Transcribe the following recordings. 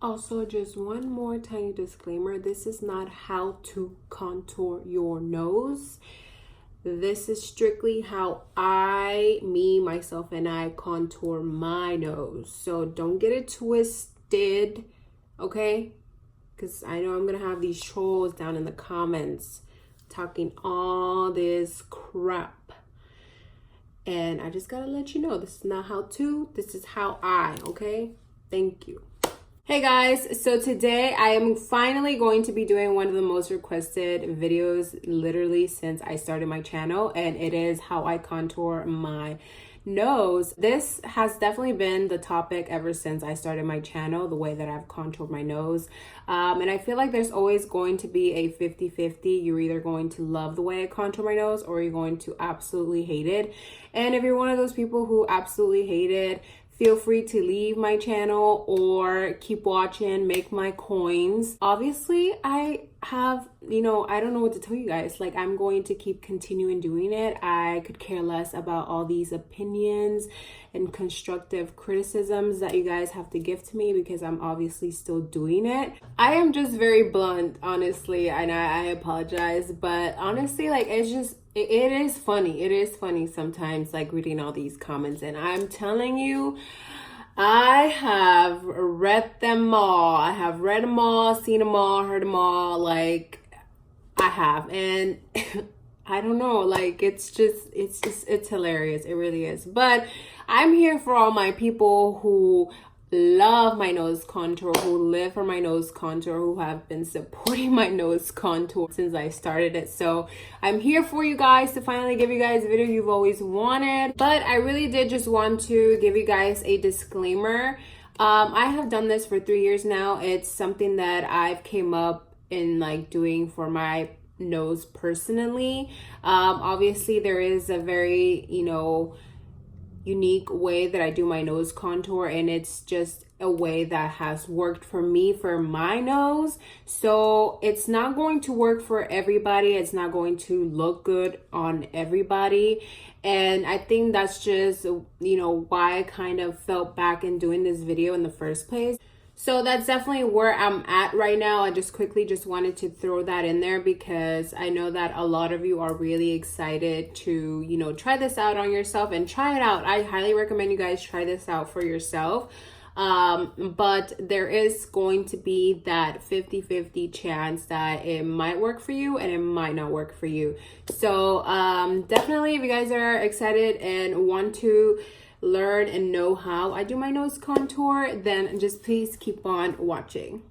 Also, just one more tiny disclaimer. This is not how to contour your nose. This is strictly how myself, and I contour my nose. So don't get it twisted, okay? Because I know I'm going to have these trolls down in the comments talking all this crap. And I just got to let you know, this is not how to, this is how okay? Thank you. Hey guys, so today I am finally going to be doing one of the most requested videos literally since I started my channel, and it is how I contour my nose. This has definitely been the topic ever since I started my channel, the way that I've contoured my nose. And I feel like there's always going to be a 50-50. You're either going to love the way I contour my nose or you're going to absolutely hate it. And if you're one of those people who absolutely hate it, feel free to leave my channel or keep watching, make my coins. Obviously, I have, I don't know what to tell you guys. Like, I'm going to keep continuing doing it. I could care less about all these opinions and constructive criticisms that you guys have to give to me because I'm obviously still doing it. I am just very blunt, honestly, and I apologize. But honestly, like, it is funny. It is funny sometimes, like, reading all these comments. And I'm telling you, I have read them all. I have read them all, seen them all, heard them all. Like, I have. And I don't know, like, it's hilarious. It really is. But I'm here for all my people who love my nose contour, who live for my nose contour, who have been supporting my nose contour since I started it. So I'm here for you guys to finally give you guys a video you've always wanted. But I really did just want to give you guys a disclaimer. I have done this for 3 years now. It's something that I've came up in, like, doing for my nose personally. Obviously there is a very, unique way that I do my nose contour, and it's just a way that has worked for me for my nose. So it's not going to work for everybody. It's not going to look good on everybody. And I think that's just, why I kind of felt back in doing this video in the first place. So that's definitely where I'm at right now. I just quickly wanted to throw that in there because I know that a lot of you are really excited to, try this out on yourself and try it out. I highly recommend you guys try this out for yourself. But there is going to be that 50-50 chance that it might work for you and it might not work for you. So definitely, if you guys are excited and want to learn and know how I do my nose contour, then just please keep on watching.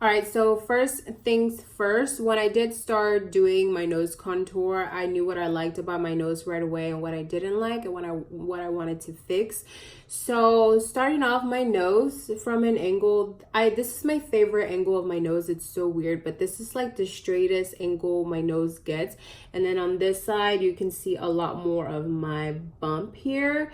All right, so first things first, when I did start doing my nose contour, I knew what I liked about my nose right away and what I didn't like and what I wanted to fix. So starting off my nose from an angle, this is my favorite angle of my nose. It's so weird, but this is like the straightest angle my nose gets. And then on this side, you can see a lot more of my bump here.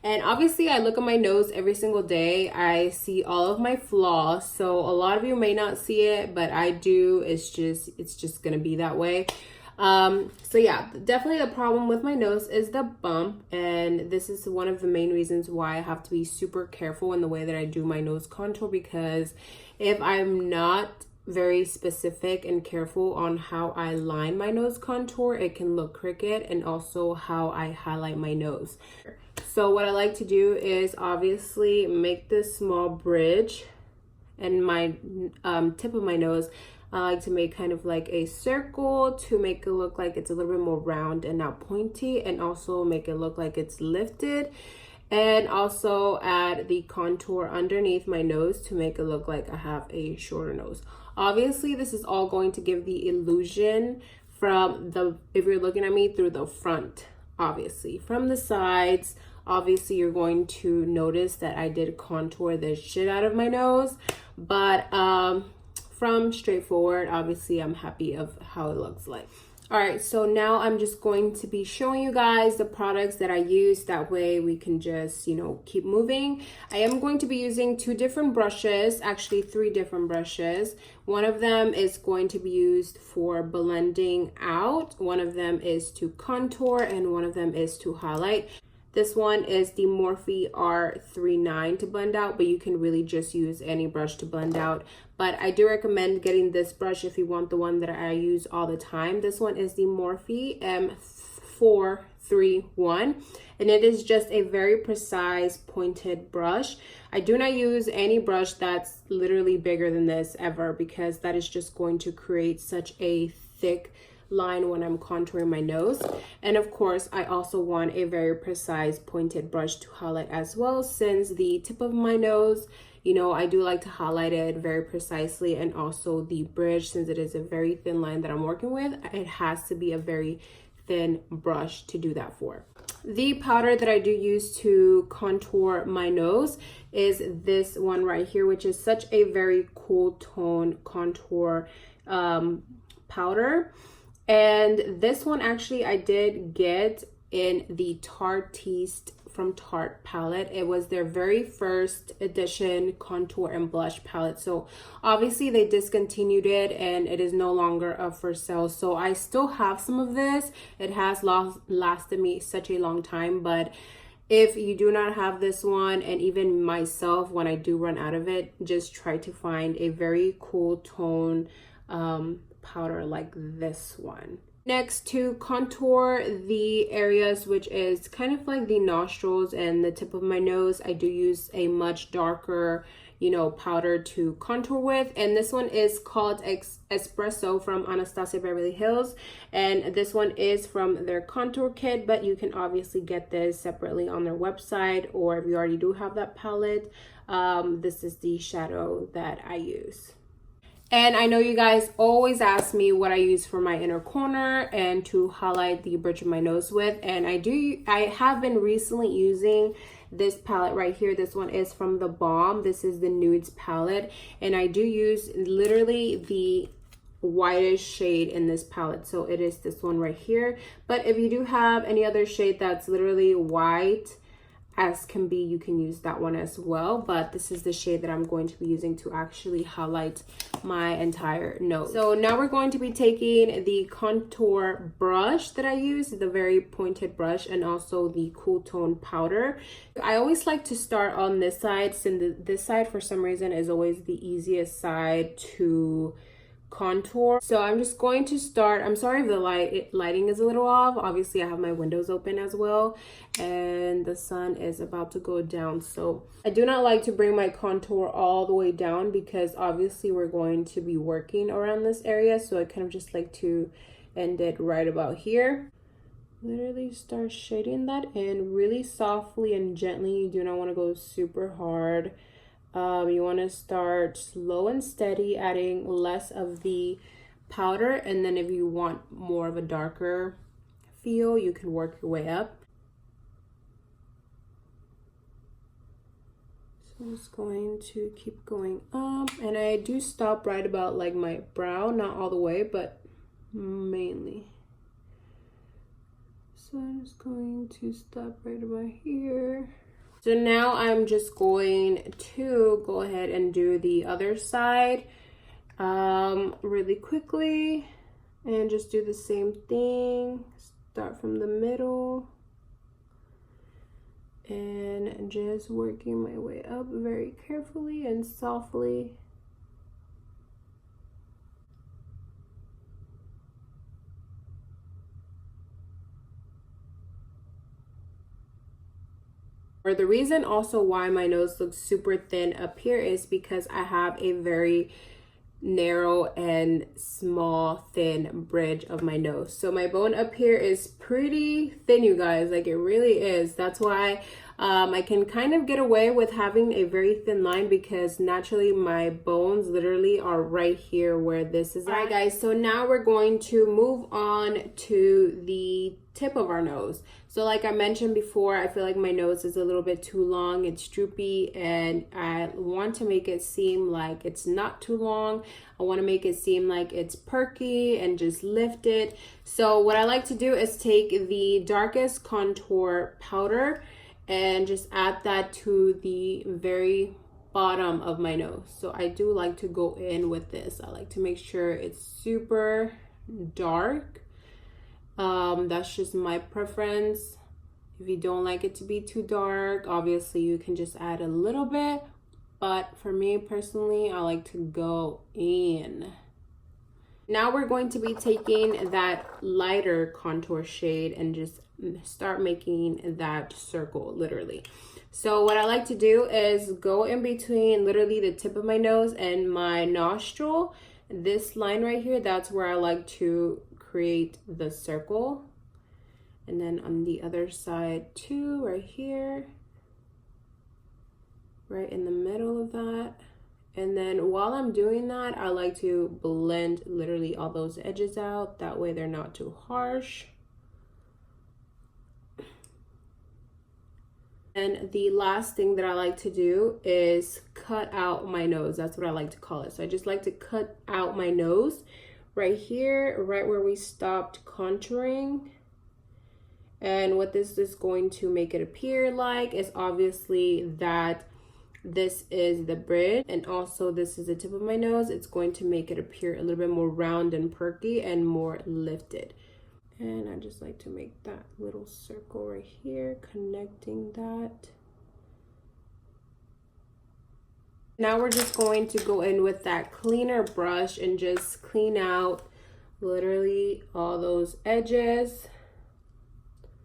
And obviously I look at my nose every single day. I see all of my flaws. So a lot of you may not see it, but I do. It's just gonna be that way. So yeah, definitely the problem with my nose is the bump, and this is one of the main reasons why I have to be super careful in the way that I do my nose contour, because if I'm not very specific and careful on how I line my nose contour, it can look crooked, and also how I highlight my nose. So what I like to do is obviously make this small bridge, and my tip of my nose, I like to make kind of like a circle to make it look like it's a little bit more round and not pointy, and also make it look like it's lifted, and also add the contour underneath my nose to make it look like I have a shorter nose. Obviously, this is all going to give the illusion if you're looking at me through the front. Obviously, from the sides, obviously you're going to notice that I did contour the shit out of my nose, but from straightforward, obviously I'm happy of how it looks like. All right, so now I'm just going to be showing you guys the products that I use. That way we can just, keep moving. I am going to be using 2 different brushes, actually 3 different brushes. One of them is going to be used for blending out. One of them is to contour, and one of them is to highlight. This one is the Morphe R39 to blend out, but you can really just use any brush to blend out. But I do recommend getting this brush if you want the one that I use all the time. This one is the Morphe M431, and it is just a very precise pointed brush. I do not use any brush that's literally bigger than this ever, because that is just going to create such a thick line when I'm contouring my nose. And of course, I also want a very precise pointed brush to highlight as well, since the tip of my nose, you know, I do like to highlight it very precisely, and also the bridge, since it is a very thin line that I'm working with, it has to be a very thin brush to do that for. The powder that I do use to contour my nose is this one right here, which is such a very cool tone contour powder. And this one actually I did get in the Tartiste from Tarte palette. It was their very first edition contour and blush palette. So obviously they discontinued it and it is no longer up for sale. So I still have some of this. It has lasted me such a long time, but if you do not have this one, and even myself, when I do run out of it, just try to find a very cool tone powder like this one. Next, to contour the areas which is kind of like the nostrils and the tip of my nose, I do use a much darker, you know, powder to contour with, and this one is called Espresso from Anastasia Beverly Hills, and this one is from their contour kit, but you can obviously get this separately on their website, or if you already do have that palette, this is the shadow that I use. And I know you guys always ask me what I use for my inner corner and to highlight the bridge of my nose with. And I have been recently using this palette right here. This one is from the Balm. This is the Nudes palette. And I do use literally the whitest shade in this palette. So it is this one right here. But if you do have any other shade that's literally white as can be, you can use that one as well, but this is the shade that I'm going to be using to actually highlight my entire nose. So now we're going to be taking the contour brush that I use, the very pointed brush, and also the cool tone powder. I always like to start on this side, since this side for some reason is always the easiest side to contour. So I'm just going to start. I'm sorry if the lighting is a little off. Obviously I have my windows open as well, and the sun is about to go down, so I do not like to bring my contour all the way down, because obviously we're going to be working around this area, so I kind of just like to end it right about here. Literally start shading that in really softly and gently. You do not want to go super hard. You want to start slow and steady, adding less of the powder, and then if you want more of a darker feel, you can work your way up. So I'm just going to keep going up, and I do stop right about like my brow, not all the way, but mainly. So I'm just going to stop right about here. So now I'm just going to go ahead and do the other side really quickly, and just do the same thing. Start from the middle and just working my way up very carefully and softly. Or the reason also why my nose looks super thin up here is because I have a very narrow and small thin bridge of my nose. So my bone up here is pretty thin, you guys, like it really is. That's why I can kind of get away with having a very thin line, because naturally my bones literally are right here where this is. All right guys, so now we're going to move on to the tip of our nose. So like I mentioned before, I feel like my nose is a little bit too long, it's droopy, and I want to make it seem like it's not too long. I want to make it seem like it's perky and just lift it. So what I like to do is take the darkest contour powder and just add that to the very bottom of my nose. So I do like to go in with this. I like to make sure it's super dark. That's just my preference. If you don't like it to be too dark, obviously you can just add a little bit. But for me personally, I like to go in. Now we're going to be taking that lighter contour shade and just start making that circle, literally. So what I like to do is go in between literally the tip of my nose and my nostril. This line right here, that's where I like to create the circle. And then on the other side too, right here, right in the middle of that. And then while I'm doing that, I like to blend literally all those edges out. That way they're not too harsh. And the last thing that I like to do is cut out my nose. That's what I like to call it. So I just like to cut out my nose right here, right where we stopped contouring. And what this is going to make it appear like is obviously that this is the bridge, and also this is the tip of my nose. It's going to make it appear a little bit more round and perky and more lifted. And I just like to make that little circle right here, connecting that. Now we're just going to go in with that cleaner brush and just clean out literally all those edges.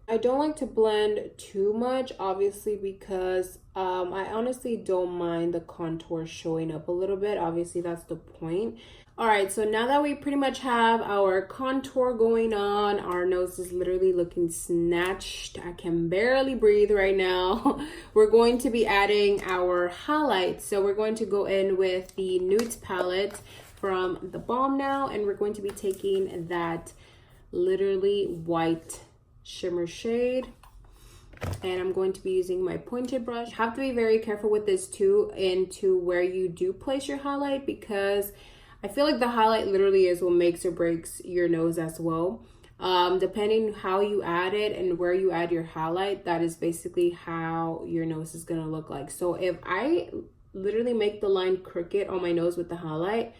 I don't like to blend too much, obviously, because I honestly don't mind the contour showing up a little bit. Obviously, that's the point. All right, so now that we pretty much have our contour going on, our nose is literally looking snatched. I can barely breathe right now. We're going to be adding our highlights. So we're going to go in with the Nudes palette from the Balm now, and we're going to be taking that literally white shimmer shade, and I'm going to be using my pointed brush. You have to be very careful with this too, into where you do place your highlight, because I feel like the highlight literally is what makes or breaks your nose as well. Depending how you add it and where you add your highlight, that is basically how your nose is gonna look like. So if I literally make the line crooked on my nose with the highlight,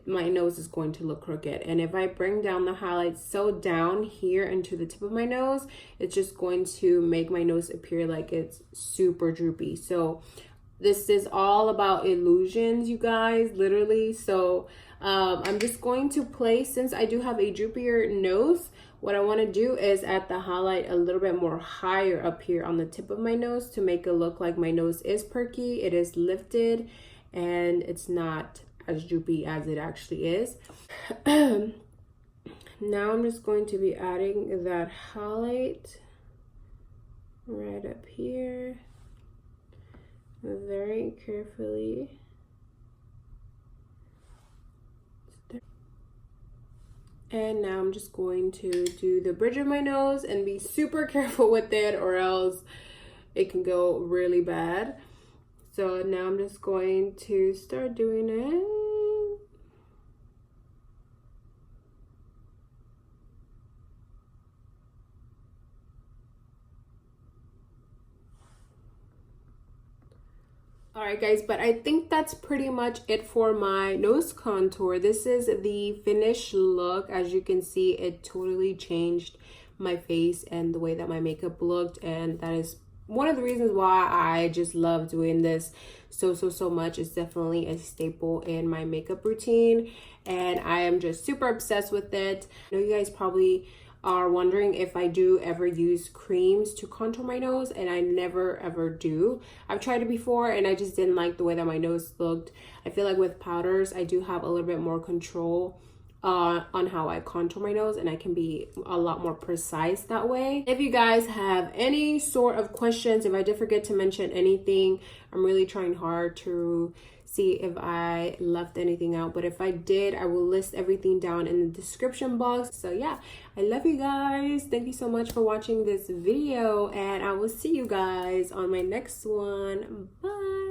my nose is going to look crooked. And if I bring down the highlight so down here into the tip of my nose, it's just going to make my nose appear like it's super droopy. So this is all about illusions, you guys, literally. So I'm just going to place, since I do have a droopier nose, what I want to do is add the highlight a little bit more higher up here on the tip of my nose to make it look like my nose is perky, it is lifted, and it's not as droopy as it actually is. Now I'm just going to be adding that highlight right up here very carefully. And now I'm just going to do the bridge of my nose and be super careful with it, or else it can go really bad. So now I'm just going to start doing it. Alright guys, but I think that's pretty much it for my nose contour. This is the finished look. As you can see, it totally changed my face and the way that my makeup looked, and that is one of the reasons why I just love doing this so much. It's definitely a staple in my makeup routine, and I am just super obsessed with it. I know you guys probably are wondering if I do ever use creams to contour my nose, and I never ever do. I've tried it before and I just didn't like the way that my nose looked. I feel like with powders I do have a little bit more control on how I contour my nose, and I can be a lot more precise that way. If you guys have any sort of questions, if I did forget to mention anything, I'm really trying hard to see if I left anything out, but if I did, I will list everything down in the description box. So yeah, I love you guys. Thank you so much for watching this video, and I will see you guys on my next one. Bye.